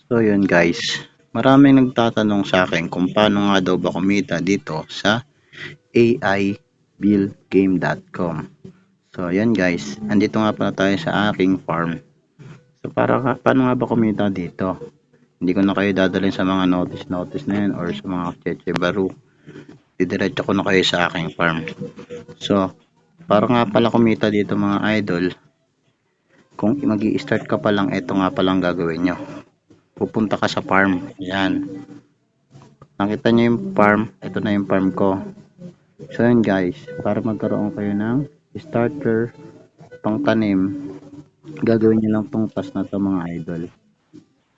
So yun guys, maraming nagtatanong sa akin kung paano nga daw ba kumita dito sa AIBuildGame.com. So yan guys, andito nga pala tayo sa aking farm. So paano nga ba kumita dito? Hindi ko na kayo dadalhin sa mga notice na yan or sa mga cheche baro. Didiretso ko na kayo sa aking farm. So, para nga pala kumita dito mga idol, kung mag-i-start ka pa lang, ito nga palang gagawin nyo. Pupunta ka sa farm. Yan. Nakita nyo yung farm. Ito na yung farm ko. So yun guys, para magkaroon kayo ng starter pang tanim, gagawin nyo lang tong task na to mga idol.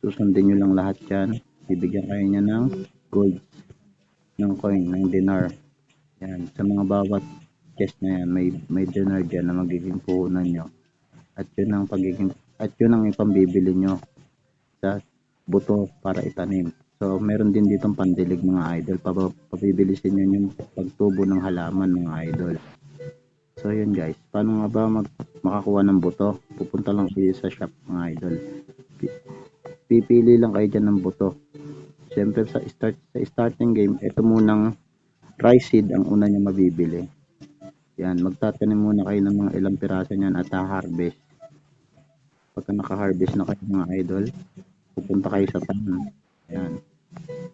Susundin nyo lang lahat yan. Bibigyan kayo niya ng gold, ng coin, ng dinar. Yan. Sa mga bawat chest na yan, may dinar dyan na magiging puhunan nyo. At yun ang ipambibili nyo sa buto para itanim. So, meron din ditong pandilig mga idol. Pabibilisin nyo yung pagtubo ng halaman mga idol. So, yun guys. Paano nga ba makakuha ng buto? Pupunta lang kayo sa shop mga idol. Pipili lang kayo dyan ng buto. Siyempre sa starting game, ito munang rice seed ang una niya mabibili. Yan, magtatanim muna kayo ng mga ilang piraso niyan at ha-harvest. Pagka naka-harvest na kayo mga idol, pupunta kayo sa town. Yan.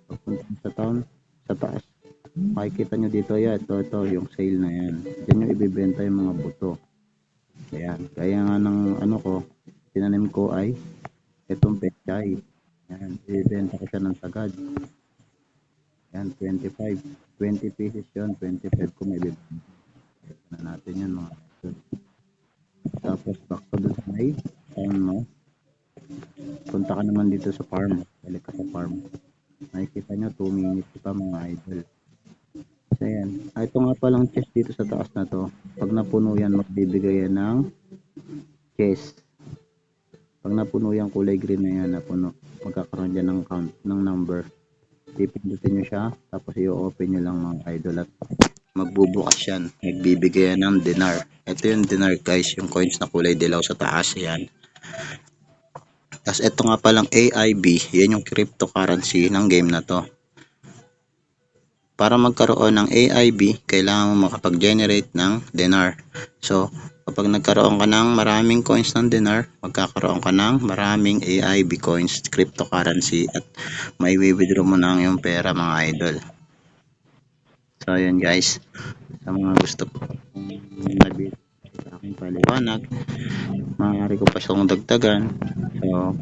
Pupunta sa town, sa taas. Makikita nyo dito yan, ito, yung sale na yan. Diyan nyo ibibenta yung mga buto. Ayan, kaya nga ng ano ko, tinanim ko ay itong pechay. Yan, ibibenta ko siya ng sagad. Yan, 25. 20 pieces yun, 25 ko may ibibenta. Na natin yan mga idol. Tapos back to dun sa may town mo. Punta ka naman dito sa farm. Balik ka sa farm. Nakikita nyo 2 minutes pa mga idol. So yan. Ito nga palang chest dito sa taas na to. Pag napuno yan, magbibigay yan ng chest. Pag napuno yan, kulay green na yan, napuno, magkakaroon dyan ng count, ng number. Ipindutin nyo siya, tapos i-open nyo lang mga idol at magbubukas yan. Magbibigay yan ng dinar. Ito yung dinar guys, yung coins na kulay dilaw sa taas yan. Tapos ito nga palang AIB, yan yung cryptocurrency ng game na to. Para magkaroon ng AIB, kailangan mo makapag-generate ng dinar. So, kapag nagkaroon ka ng maraming coins ng dinar, magkakaroon ka ng maraming AIB coins, cryptocurrency, at may withdraw mo na yung pera mga idol. So, yun guys. Sa mga gusto po nabit sa aking paliwanag, maaari ko pa siyang dagdagan. So,